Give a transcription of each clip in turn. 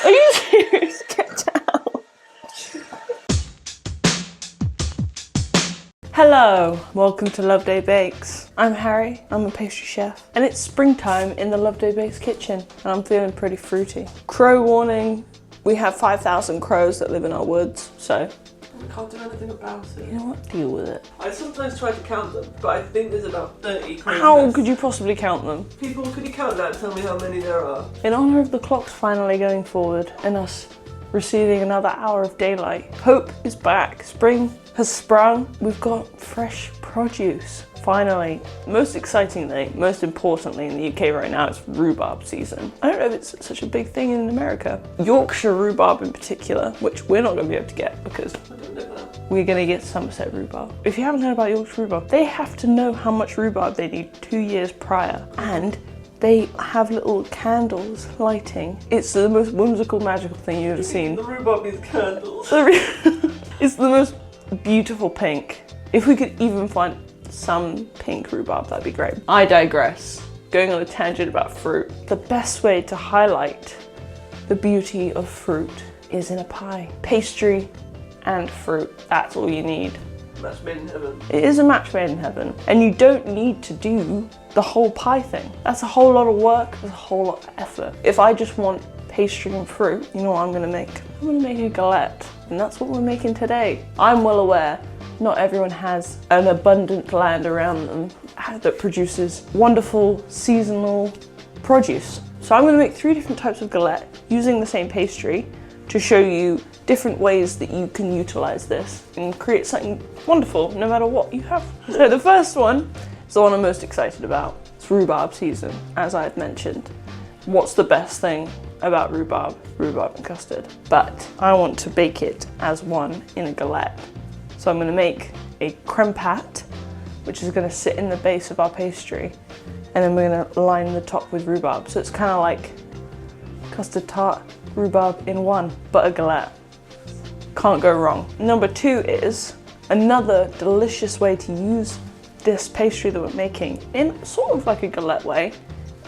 Are you serious? Get down. Hello, welcome to Loveday Bakes. I'm Harry, I'm a pastry chef, and it's springtime in the Loveday Bakes kitchen, and I'm feeling pretty fruity. Crow warning, we have 5,000 crows that live in our woods, so we can't do anything about it. you know what, deal with it. I sometimes try to count them, but I think there's about 30 crows. How could you possibly count them? People, could you count that and tell me how many there are? In honour of the clocks finally going forward and us receiving another hour of daylight, hope is back. Spring has sprung. We've got fresh produce, finally. Most excitingly, most importantly in the UK right now, it's rhubarb season. I don't know if it's such a big thing in America. Yorkshire rhubarb in particular, which we're not going to be able to get because I don't know that. we're going to get Somerset rhubarb. If you haven't heard about Yorkshire rhubarb, they have to know how much rhubarb they need 2 years prior. And they have little candles lighting. It's the most whimsical, magical thing you've ever seen. The rhubarb needs candles. It's the most beautiful pink. If we could even find some pink rhubarb, that'd be great. I digress. Going on a tangent about fruit. The best way to highlight the beauty of fruit is in a pie. Pastry and fruit, that's all you need. Match made in heaven. It is a match made in heaven. And you don't need to do the whole pie thing. That's a whole lot of work, that's a whole lot of effort. If I just want pastry and fruit, you know what I'm gonna make? I'm gonna make a galette. And that's what we're making today. I'm well aware not everyone has an abundant land around them that produces wonderful seasonal produce. So I'm gonna make 3 different types of galette using the same pastry to show you different ways that you can utilize this and create something wonderful no matter what you have. So the first one is the one I'm most excited about. It's rhubarb season, as I've mentioned. What's the best thing about rhubarb? Rhubarb and custard. But I want to bake it as one in a galette. So I'm gonna make a creme pat, which is gonna sit in the base of our pastry, and then we're gonna line the top with rhubarb. So it's kind of like custard tart, rhubarb in one, but a galette. Can't go wrong. Number 2 is another delicious way to use this pastry that we're making in sort of like a galette way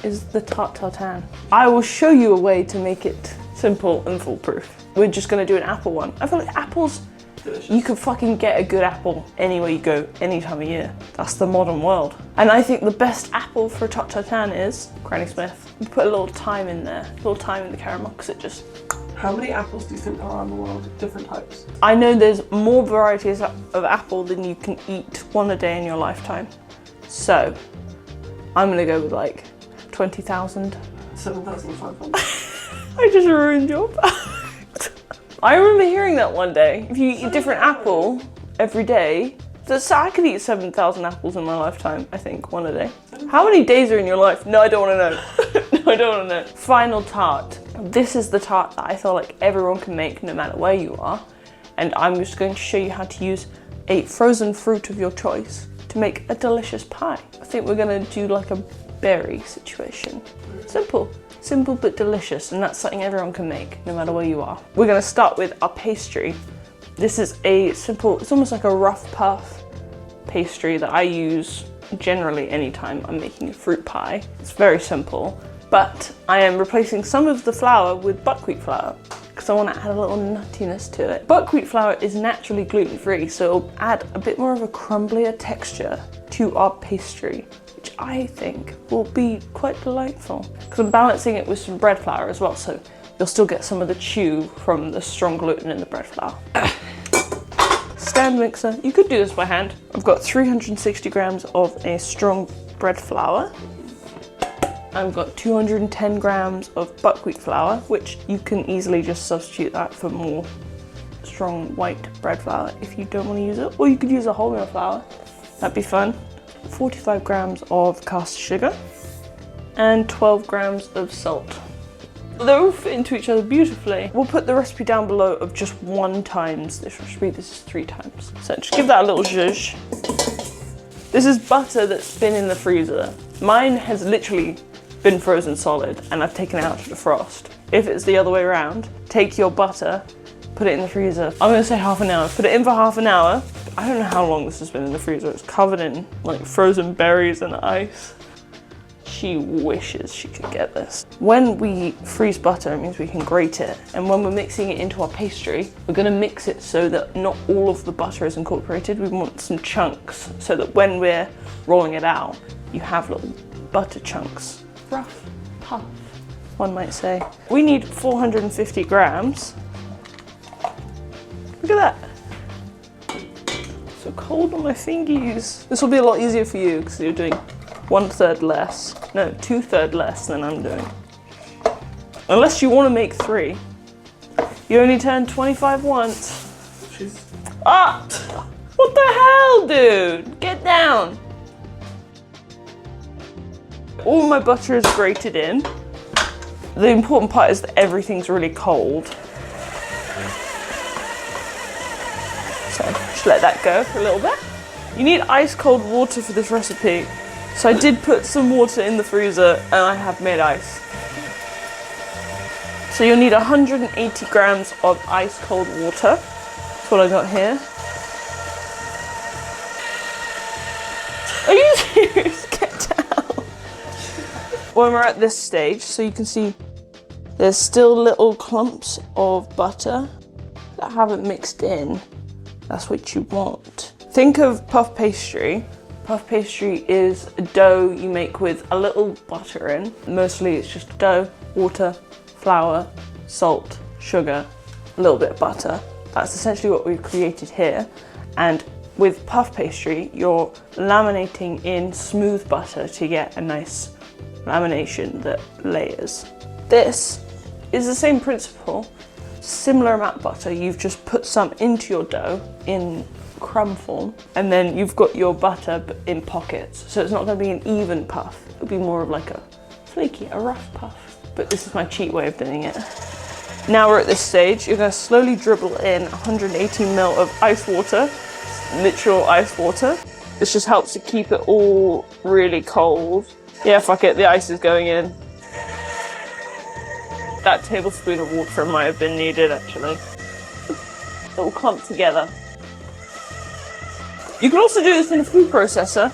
is the tart tatin. I will show you a way to make it simple and foolproof. We're just gonna do an apple one. I feel like apples, Delicious. you can fucking get a good apple anywhere you go, any time of year. That's the modern world. And I think the best apple for a tart tatin is Granny Smith. You put a little thyme in there, a little thyme in the caramel, because it just... How many apples do you think there are in the world? Different types? I know there's more varieties of apple than you can eat one a day in your lifetime. So, I'm gonna go with like 20,000. 7,500. I just ruined your fact. I remember hearing that one day. If you eat a different apple every day, so I could eat 7,000 apples in my lifetime, I think, one a day. How many days are in your life? No, I don't want to know. No, I don't want to know. Final tart. This is the tart that I feel like everyone can make no matter where you are. And I'm just going to show you how to use a frozen fruit of your choice to make a delicious pie. I think we're going to do like a berry situation. Simple. Simple but delicious, and that's something everyone can make no matter where you are. We're going to start with our pastry. This is a simple, it's almost like a rough puff pastry that I use generally anytime I'm making a fruit pie. It's very simple, but I am replacing some of the flour with buckwheat flour because I want to add a little nuttiness to it. Buckwheat flour is naturally gluten-free, so it'll add a bit more of a crumblier texture to our pastry, which I think will be quite delightful. Because I'm balancing it with some bread flour as well, so you'll still get some of the chew from the strong gluten in the bread flour. Stand mixer. You could do this by hand. I've got 360 grams of a strong bread flour. I've got 210 grams of buckwheat flour, which you can easily just substitute that for more strong white bread flour if you don't want to use it. Or you could use a wholemeal flour. That'd be fun. 45 grams of caster sugar and 12 grams of salt. They all fit into each other beautifully. We'll put the recipe down below of just 1 times this recipe. This is 3 times. So just give that a little zhuzh. This is butter that's been in the freezer. Mine has literally been frozen solid and I've taken it out to defrost. If it's the other way around, take your butter, put it in the freezer. I'm gonna say half an hour. Put it in for half an hour. I don't know how long this has been in the freezer. It's covered in like frozen berries and ice. She wishes she could get this. When we freeze butter, it means we can grate it. And when we're mixing it into our pastry, we're gonna mix it so that not all of the butter is incorporated. We want some chunks so that when we're rolling it out, you have little butter chunks. Rough puff, one might say. We need 450 grams. Look at that. So cold on my fingies. This will be a lot easier for you because you're doing 1/3 less. No, 2/3 less than I'm doing. Unless you want to make 3. You only turn 25 once. Ah! What the hell, dude? Get down. All my butter is grated in. The important part is that everything's really cold. So just let that go for a little bit. You need ice cold water for this recipe. So I did put some water in the freezer and I have made ice. So you'll need 180 grams of ice cold water. That's what I got here. Are you serious? Get down. When we're at this stage, so you can see there's still little clumps of butter that haven't mixed in. That's what you want. Think of puff pastry. Puff pastry is a dough you make with a little butter in. Mostly it's just dough, water, flour, salt, sugar, a little bit of butter. That's essentially what we've created here. And with puff pastry, you're laminating in smooth butter to get a nice lamination that layers. This is the same principle, similar amount of butter. You've just put some into your dough in crumb form, and then you've got your butter in pockets. So it's not going to be an even puff. It'll be more of like a flaky, a rough puff. But this is my cheat way of doing it. Now we're at this stage, you're going to slowly dribble in 180 ml of ice water, literal ice water. This just helps to keep it all really cold. Yeah, fuck it, the ice is going in. That tablespoon of water might have been needed actually. It will clump together. You can also do this in a food processor.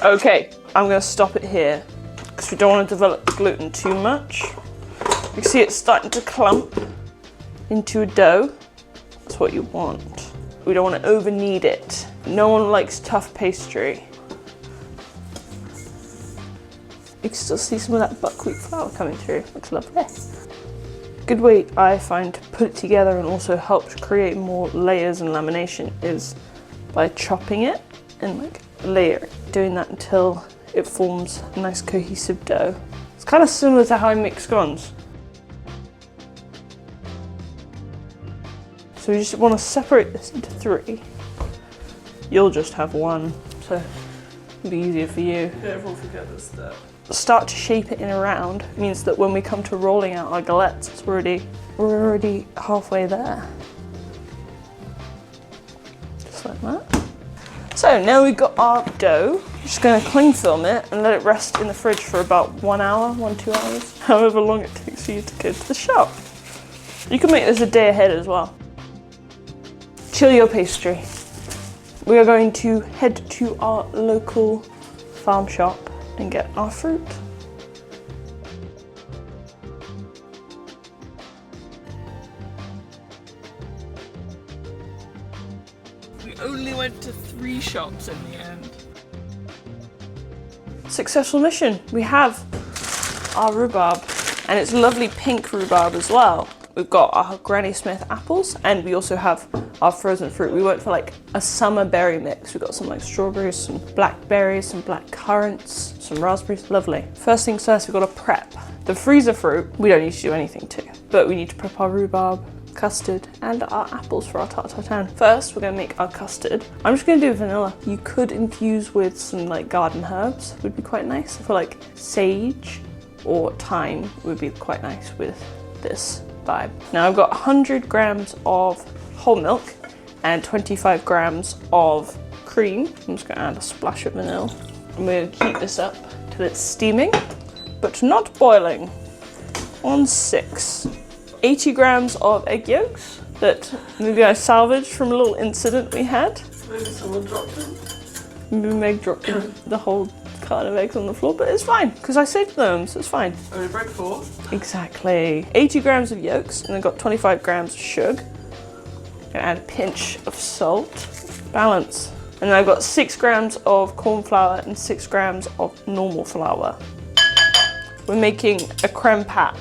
Okay, I'm going to stop it here because we don't want to develop the gluten too much. You can see it's starting to clump into a dough. That's what you want. We don't want to over knead it. No one likes tough pastry. You can still see some of that buckwheat flour coming through. Looks lovely. Good way I find to put it together and also help to create more layers and lamination is by chopping it and like layering. Doing that until it forms a nice cohesive dough. It's kind of similar to how I make scones. So you just want to separate this into 3. You'll just have 1, so it'll be easier for you. Careful, forget this step. Start to shape it in a round means that when we come to rolling out our galettes, we're already halfway there. Just like that. So now we've got our dough. I'm just going to cling film it and let it rest in the fridge for about 1 hour, 2 hours, however long it takes for you to go to the shop. You can make this a day ahead as well. Chill your pastry. We are going to head to our local farm shop and get our fruit. We only went to 3 shops in the end. Successful mission. We have our rhubarb, and it's lovely pink rhubarb as well. We've got our Granny Smith apples, and we also have our frozen fruit. We went for like a summer berry mix. We got some like strawberries, some blackberries, some black currants, some raspberries. Lovely. First things first, we've got to prep. The freezer fruit, we don't need to do anything to, but we need to prep our rhubarb, custard, and our apples for our tarte tatin. First, we're going to make our custard. I'm just going to do vanilla. You could infuse with some like garden herbs, would be quite nice. I feel like sage or thyme would be quite nice with this vibe. Now I've got 100 grams of whole milk and 25 grams of cream. I'm just going to add a splash of vanilla. I'm going to heat this up till it's steaming, but not boiling. On 6. 80 grams of egg yolks that maybe I salvaged from a little incident we had. Maybe someone dropped them. Maybe Meg dropped the whole carton of eggs on the floor, but it's fine because I saved them, so it's fine. Only break 4. Exactly. 80 grams of yolks, and I've got 25 grams of sugar. Gonna add a pinch of salt. Balance. And then I've got 6 grams of corn flour and 6 grams of normal flour. We're making a creme pat,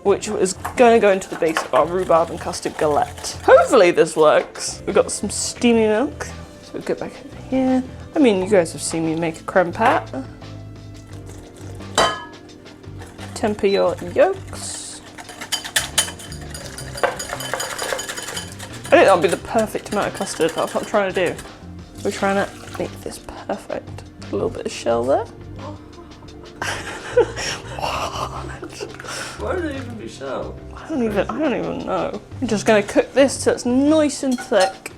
which is going to go into the base of our rhubarb and custard galette. Hopefully this works. We've got some steamy milk, so we'll get back over here. I mean, you guys have seen me make a creme pat. Temper your yolks. I think that'll be the perfect amount of custard. That's what I'm trying to do. We're trying to make this perfect. A little bit of shell there. Why did it even be shell? I don't even know. I'm just gonna cook this till it's nice and thick.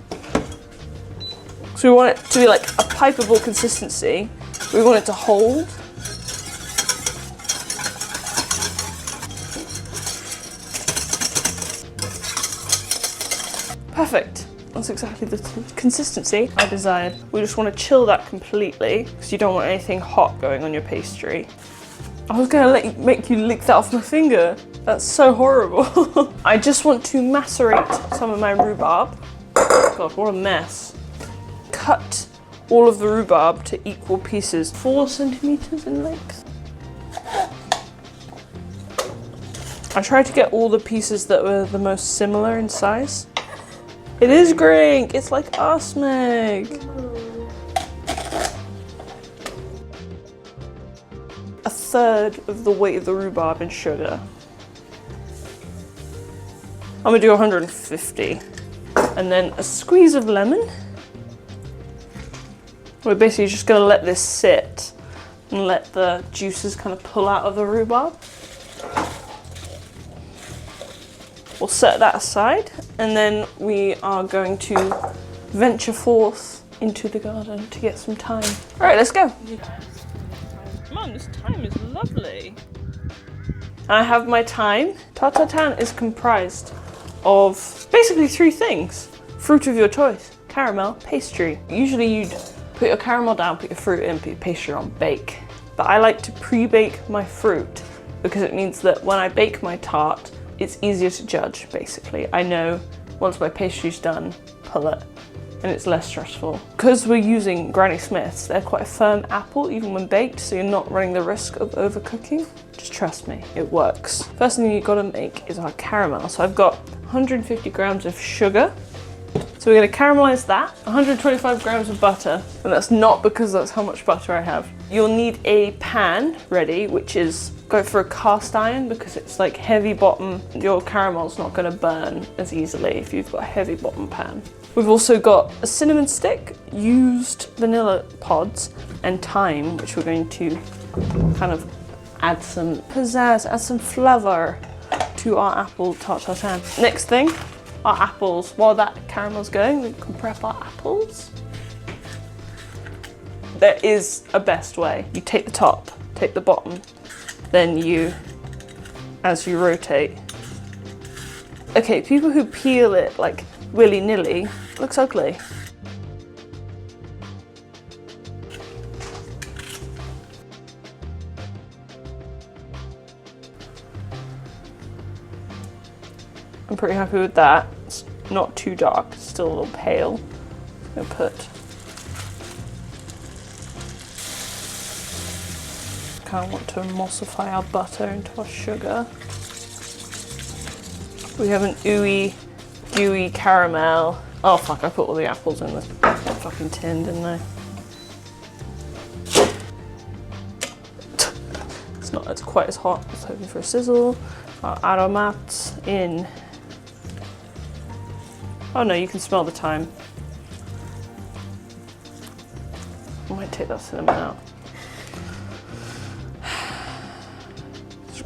So we want it to be like a pipeable consistency. We want it to hold. Perfect. That's exactly the consistency I desired. We just want to chill that completely because you don't want anything hot going on your pastry. I was gonna make you lick that off my finger. That's so horrible. I just want to macerate some of my rhubarb. God, what a mess. Cut all of the rhubarb to equal pieces, 4 centimeters in length. I tried to get all the pieces that were the most similar in size. It is green. It's like us, Meg. A third of the weight of the rhubarb in sugar. I'm gonna do 150. And then a squeeze of lemon. We're basically just gonna let this sit and let the juices kind of pull out of the rhubarb. We'll set that aside, and then we are going to venture forth into the garden to get some thyme. All right, let's go. Mum, this thyme is lovely. I have my thyme. Tarte tatin is comprised of basically 3 things. Fruit of your choice, caramel, pastry. Usually you'd put your caramel down, put your fruit in, put your pastry on, bake. But I like to pre-bake my fruit because it means that when I bake my tart, it's easier to judge, basically. I know once my pastry's done, pull it, and it's less stressful. Because we're using Granny Smiths, they're quite a firm apple, even when baked, so you're not running the risk of overcooking. Just trust me, it works. First thing you've got to make is our caramel. So I've got 150 grams of sugar. So we're gonna caramelize that. 125 grams of butter, and that's not because that's how much butter I have. You'll need a pan ready, which is, go for a cast iron because it's like heavy bottom. Your caramel's not gonna burn as easily if you've got a heavy bottom pan. We've also got a cinnamon stick, used vanilla pods, and thyme, which we're going to kind of add some pizzazz, add some flavour to our apple tart tatin. Next thing, our apples. While that caramel's going, we can prep our apples. There is a best way. You take the top, take the bottom, then you, as you rotate. Okay, people who peel it like willy-nilly, looks ugly. I'm pretty happy with that. It's not too dark, it's still a little pale. I'm gonna put, kind of want to emulsify our butter into our sugar. We have an ooey, gooey caramel. Oh fuck, I put all the apples in this fucking tin, didn't I? It's not as quite as hot. I was hoping for a sizzle. Our aromats in. Oh no, you can smell the thyme. I might take that cinnamon out.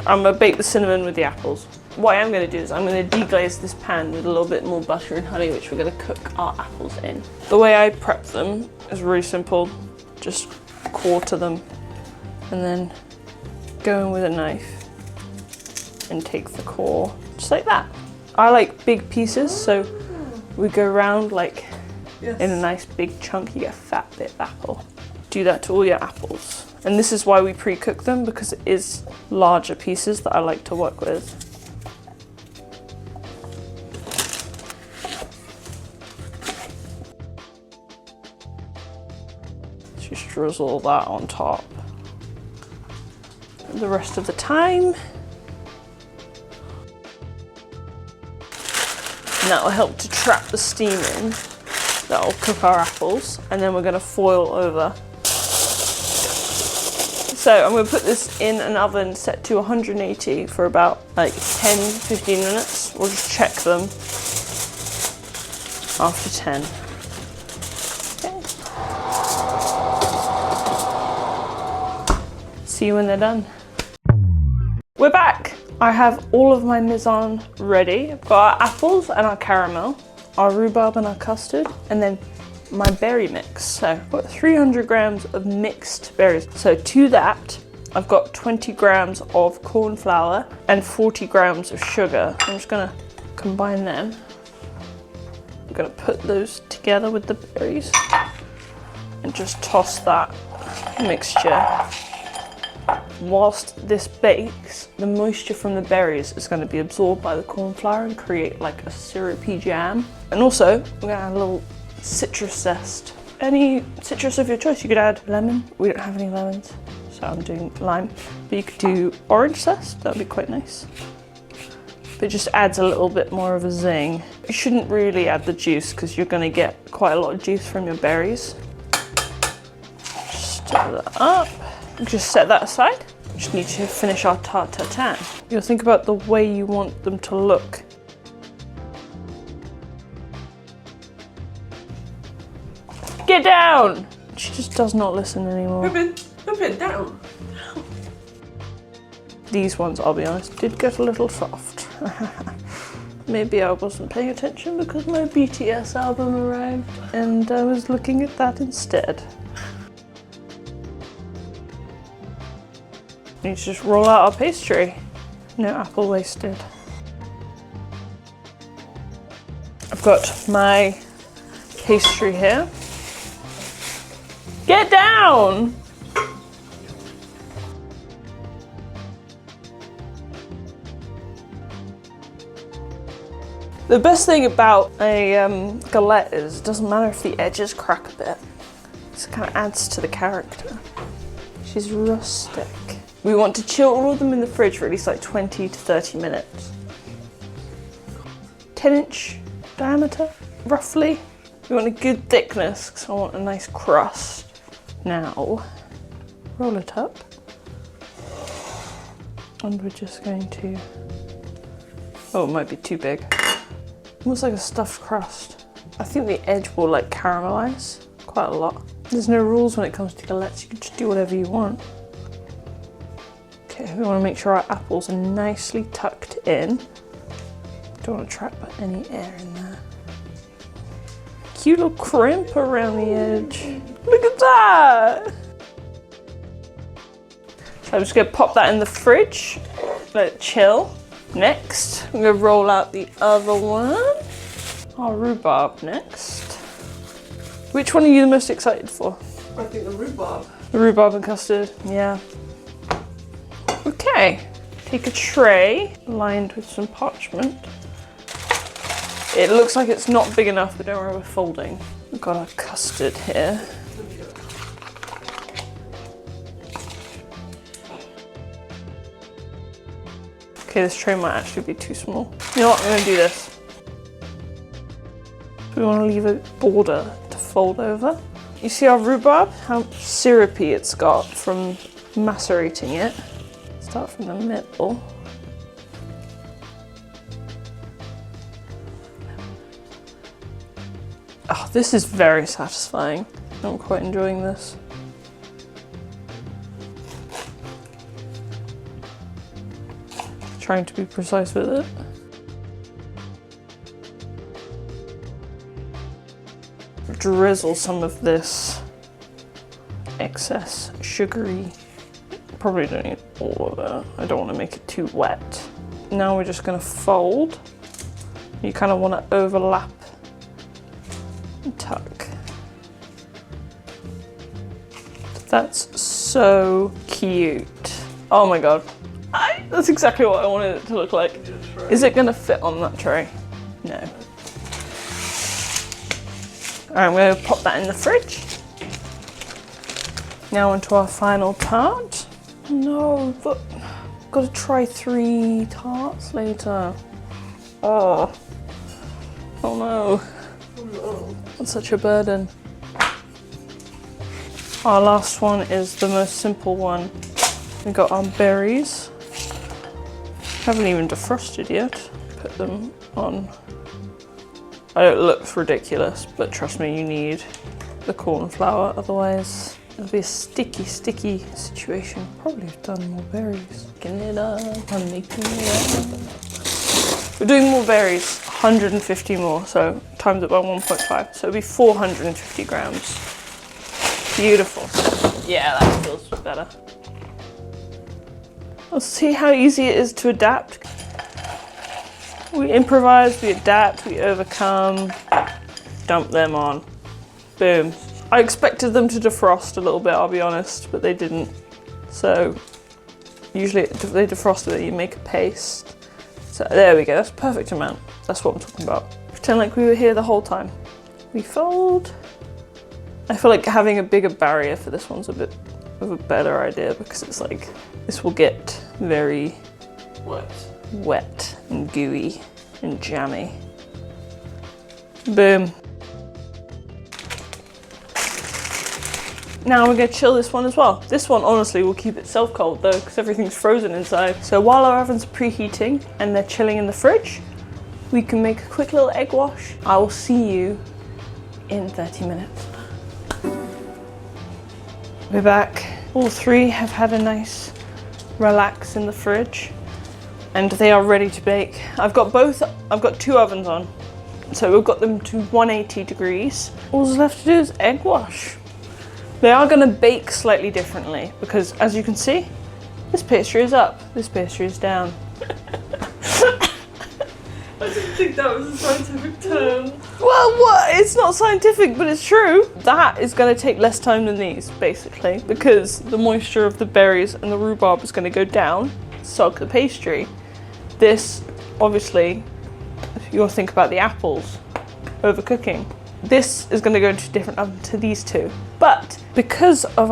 I'm gonna bake the cinnamon with the apples. What I am gonna do is I'm gonna deglaze this pan with a little bit more butter and honey, which we're gonna cook our apples in. The way I prep them is really simple. Just quarter them and then go in with a knife and take the core, just like that. I like big pieces, so we go around like in a nice big chunk, you get a fat bit of apple. Do that to all your apples. And this is why we pre-cook them, because it is larger pieces that I like to work with. Just drizzle that on top. The rest of the time. And that will help to trap the steam in. That will cook our apples, and then we're going to foil over. So I'm going to put this in an oven set to 180 for about like 10-15 minutes. We'll just check them after 10. Okay. See you when they're done. We're back. I have all of my mise en ready. I've got our apples and our caramel, our rhubarb and our custard, and then my berry mix. So I've got 300 grams of mixed berries. So to that, I've got 20 grams of corn flour and 40 grams of sugar. I'm just gonna combine them. I'm gonna put those together with the berries and just toss that mixture. Whilst this bakes, the moisture from the berries is going to be absorbed by the corn flour and create like a syrupy jam. And also, we're going to add a little citrus zest. Any citrus of your choice. You could add lemon. We don't have any lemons, so I'm doing lime. But you could do orange zest. That would be quite nice. But it just adds a little bit more of a zing. You shouldn't really add the juice because you're going to get quite a lot of juice from your berries. Stir that up. Just set that aside. Just need to finish our tarte tatin. You'll think about the way you want them to look. Get down! She just does not listen anymore. Pippin, down. These ones, I'll be honest, did get a little soft. Maybe I wasn't paying attention because my BTS album arrived and I was looking at that instead. Need to just roll out our pastry. No apple wasted. I've got my pastry here. Get down! The best thing about a galette is it doesn't matter if the edges crack a bit. It kind of adds to the character. She's rustic. We want to chill all of them in the fridge for at least like 20 to 30 minutes. 10-inch diameter, roughly. We want a good thickness because I want a nice crust. Now, roll it up. And we're just going to, oh, it might be too big. Almost like a stuffed crust. I think the edge will like caramelize quite a lot. There's no rules when it comes to galettes. You can just do whatever you want. Okay, we want to make sure our apples are nicely tucked in. Don't want to trap any air in there. Cute little crimp around the edge. Look at that! So I'm just going to pop that in the fridge, let it chill. Next, I'm going to roll out the other one. Our rhubarb next. Which one are you the most excited for? I think the rhubarb. The rhubarb and custard, yeah. Okay, take a tray lined with some parchment. It looks like it's not big enough, but don't worry, we're folding. We've got our custard here. Okay, this tray might actually be too small. You know what, I'm gonna do this. We wanna leave a border to fold over. You see our rhubarb? How syrupy it's got from macerating it. Start from the middle. Oh, this is very satisfying. I'm quite enjoying this. Trying to be precise with it. Drizzle some of this excess sugary. Probably don't need all of it. I don't want to make it too wet. Now we're just going to fold. You kind of want to overlap and tuck. That's so cute. Oh my god. That's exactly what I wanted it to look like. Is it gonna fit on that tray? No. Alright, I'm gonna pop that in the fridge. Now onto our final tart. No, but I've got to try 3 tarts later. Oh. Oh no. Oh no. That's such a burden. Our last one is the most simple one. We got our berries. Haven't even defrosted yet. Put them on. I know it looks ridiculous, but trust me, you need the corn flour, otherwise it'll be a sticky situation. Probably have done more berries. Making it up, I'm making it up. We're doing more berries, 150 more, so times it by 1.5. So it'll be 450 grams. Beautiful. Yeah, that feels better. Let's see how easy it is to adapt. We improvise, we adapt, we overcome, dump them on. Boom. I expected them to defrost a little bit, I'll be honest, but they didn't. So usually they defrost it, you make a paste. So there we go, that's a perfect amount. That's what I'm talking about. Pretend like we were here the whole time. We fold. I feel like having a bigger barrier for this one's a bit of a better idea because it's like, this will get very wet and gooey and jammy. Boom. Now we're gonna chill this one as well. This one honestly will keep itself cold though because everything's frozen inside. So while our oven's preheating and they're chilling in the fridge, we can make a quick little egg wash. I will see you in 30 minutes. We're back. All 3 have had a nice relax in the fridge and they are ready to bake. I've got 2 ovens on. So we've got them to 180 degrees. All that's left to do is egg wash. They are gonna bake slightly differently because as you can see, this pastry is up, this pastry is down. I didn't think that was a scientific term. Well, what? It's not scientific, but it's true. That is going to take less time than these, basically, because the moisture of the berries and the rhubarb is going to go down, soak the pastry. This, obviously, if you think about the apples overcooking, this is going to go into a different oven to these 2. But because of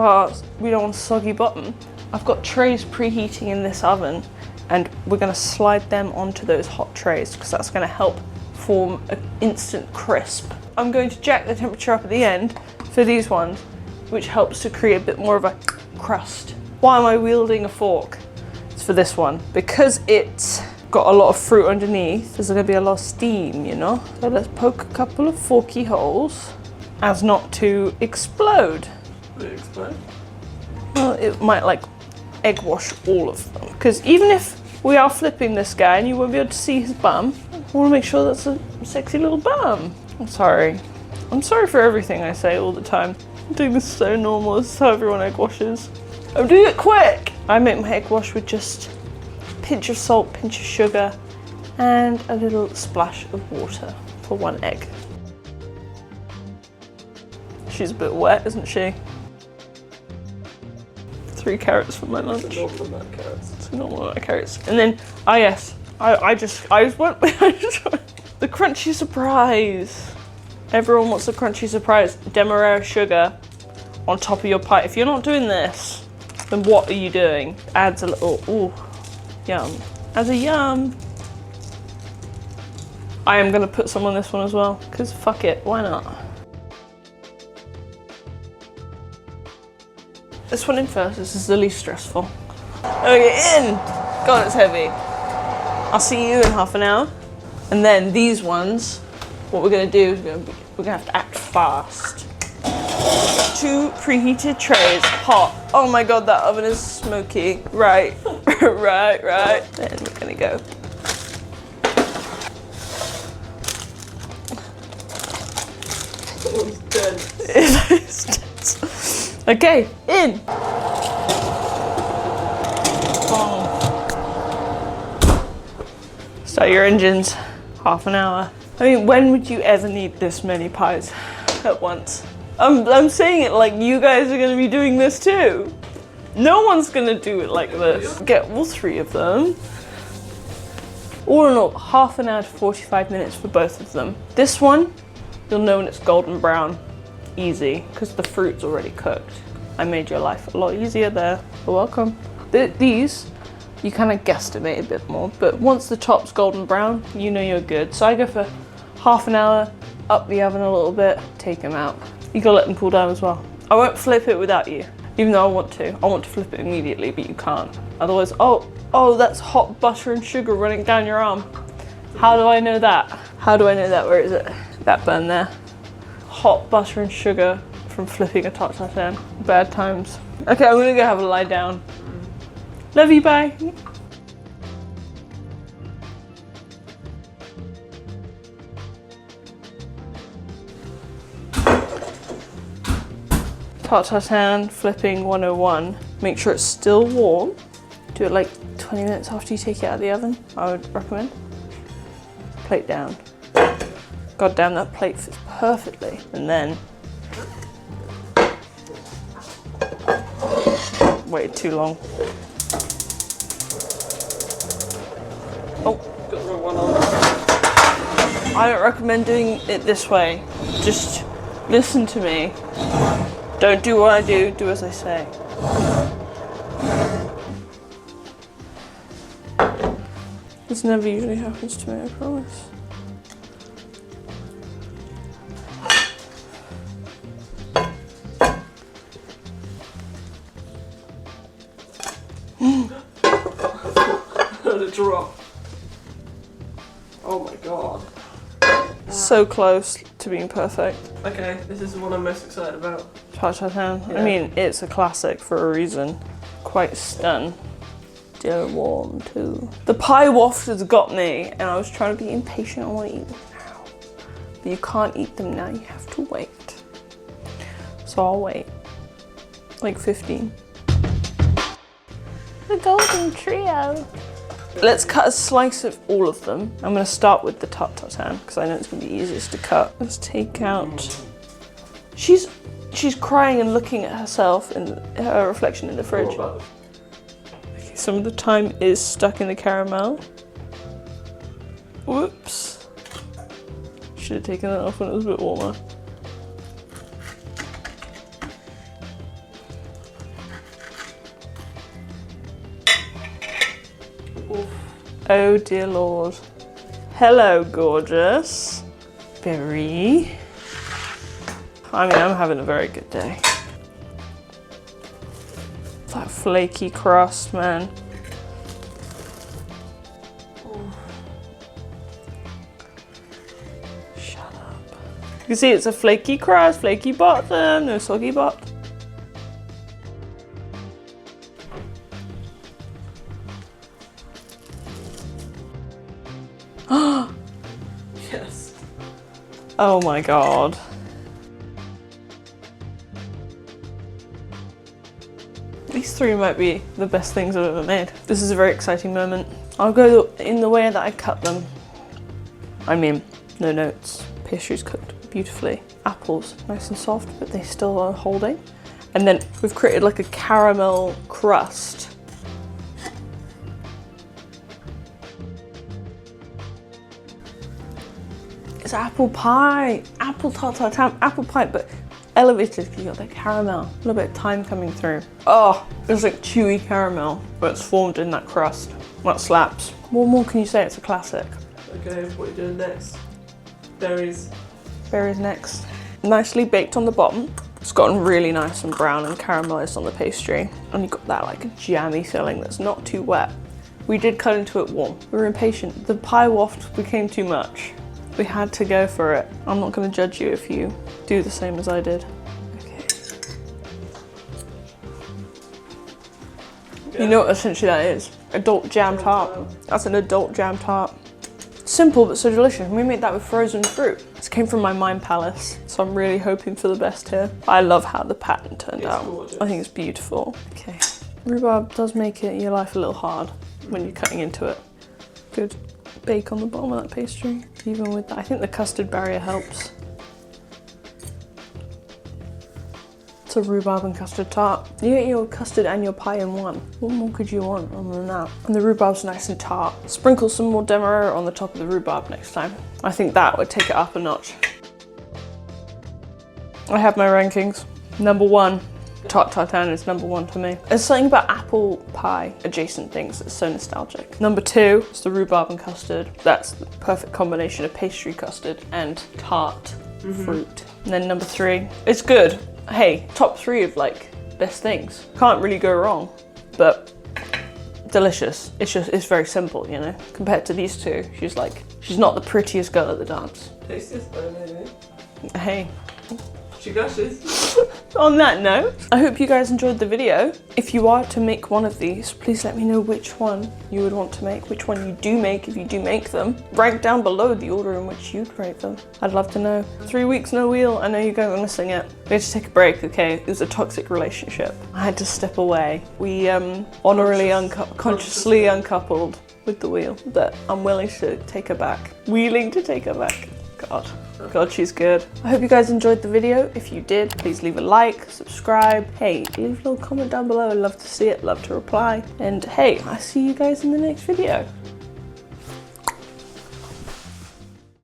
we don't want a soggy bottom, I've got trays preheating in this oven. And we're gonna slide them onto those hot trays because that's gonna help form an instant crisp. I'm going to jack the temperature up at the end for these ones, which helps to create a bit more of a crust. Why am I wielding a fork? It's for this one. Because it's got a lot of fruit underneath, there's gonna be a lot of steam, you know? So let's poke a couple of forky holes as not to explode. Will it explode? Well, it might like egg wash all of them. Because even if we are flipping this guy and you won't be able to see his bum, I want to make sure that's a sexy little bum. I'm sorry. I'm sorry for everything I say all the time. I'm doing this so normal. This is how everyone egg washes. I'm doing it quick. I make my egg wash with just a pinch of salt, pinch of sugar, and a little splash of water for 1 egg. She's a bit wet, isn't she? 3 carrots for my lunch. It's a normal amount of carrots. It's a normal amount of carrots. And then, yes, I just want the crunchy surprise. Everyone wants a crunchy surprise. Demerara sugar on top of your pie. If you're not doing this, then what are you doing? Adds a little, ooh, yum. Adds a yum. I am gonna put some on this one as well, because fuck it, why not? This one in first, this is the least stressful. Okay, in! God, it's heavy. I'll see you in half an hour. And then these ones, what we're gonna do is we're gonna have to act fast. 2 preheated trays, hot. Oh my God, that oven is smoky. Right, right. Then we're gonna go. That one's dense. It is dense. Okay, in. Start your engines. Half an hour. I mean, when would you ever need this many pies at once? I'm saying it like you guys are gonna be doing this too. No one's gonna do it like this. Get all 3 of them. All in all, half an hour to 45 minutes for both of them. This one, you'll know when it's golden brown. Easy, because the fruit's already cooked. I made your life a lot easier there. You're welcome. These, you kind of guesstimate a bit more, but once the top's golden brown, you know you're good. So I go for half an hour, up the oven a little bit, take them out. You gotta let them cool down as well. I won't flip it without you, even though I want to. I want to flip it immediately, but you can't. Otherwise, oh, that's hot butter and sugar running down your arm. How do I know that? How do I know that? Where is it? That burn there. Hot butter and sugar from flipping a tart tatin. Bad times. Okay, I'm gonna go have a lie down. Love you, bye. Tart tatin, flipping 101. Make sure it's still warm. Do it like 20 minutes after you take it out of the oven, I would recommend. Plate down. God damn, that plate fits perfectly. And then, waited too long. Oh, got the wrong one on. I don't recommend doing it this way. Just listen to me. Don't do what I do, do as I say. This never usually happens to me, I promise. Heard it drop. Oh my god. So close to being perfect. Okay, this is the one I'm most excited about. Tart tatin. Yeah. I mean, it's a classic for a reason. Quite stunned. Still warm too. The pie waft has got me, and I was trying to be impatient. I want to eat them now. But you can't eat them now, you have to wait. So I'll wait. Like 15. The golden trio. Let's cut a slice of all of them. I'm gonna start with the tart tatin, because I know it's gonna be easiest to cut. Let's take out... She's crying and looking at herself and her reflection in the fridge. Okay, some of the thyme is stuck in the caramel. Whoops. Should have taken that off when it was a bit warmer. Oof. Oh dear Lord. Hello, gorgeous. Berry. I mean, I'm having a very good day. That flaky crust, man. Shut up. You can see it's a flaky crust, flaky bottom, no soggy bottom. Yes. Oh my god. These 3 might be the best things I've ever made. This is a very exciting moment. I'll go in the way that I cut them. I mean, no notes. Pastry's cooked beautifully. Apples, nice and soft, but they still are holding. And then we've created like a caramel crust. It's apple pie, apple tart tatin, apple pie, but elevated because you got that caramel, a little bit of thyme coming through. Oh, it's like chewy caramel, but it's formed in that crust. That slaps. What more can you say? It's a classic. Okay, what are you doing next? Berries. Berries next. Nicely baked on the bottom. It's gotten really nice and brown and caramelized on the pastry. And you've got that like a jammy filling that's not too wet. We did cut into it warm. We were impatient. The pie waft became too much. We had to go for it. I'm not going to judge you if you do the same as I did. Okay. Yeah. You know what essentially that is? Adult jam tart. That's an adult jam tart. Simple but so delicious. We made that with frozen fruit. This came from my mind palace, so I'm really hoping for the best here. I love how the pattern turned out. Gorgeous. I think it's beautiful. Okay. Rhubarb does make your life a little hard when you're cutting into it. Good bake on the bottom of that pastry. Even with that, I think the custard barrier helps. It's a rhubarb and custard tart. You get your custard and your pie in one. What more could you want other than that? And the rhubarb's nice and tart. Sprinkle some more demerara on the top of the rhubarb next time. I think that would take it up a notch. I have my rankings. Number 1. Tart tatin is number 1 for me. There's something about apple pie adjacent things that's so nostalgic. Number 2 is the rhubarb and custard. That's the perfect combination of pastry custard and tart fruit. And then number 3, it's good. Hey, top 3 of like best things. Can't really go wrong, but delicious. It's very simple, you know. Compared to these two, she's not the prettiest girl at the dance. Tastiest though, maybe. Hey. She gushes. On that note, I hope you guys enjoyed the video. If you are to make one of these, please let me know which one you would want to make, which one you do make if you do make them. Rank down below the order in which you'd rate them. I'd love to know. 3 weeks no wheel, I know you guys are missing it. We had to take a break, okay? It was a toxic relationship. I had to step away. We consciously uncoupled with the wheel, but I'm willing to take her back. Wheeling to take her back. God, she's good. I hope you guys enjoyed the video. If you did, please leave a like, subscribe. Hey, leave a little comment down below. I'd love to see it, love to reply. And hey, I see you guys in the next video.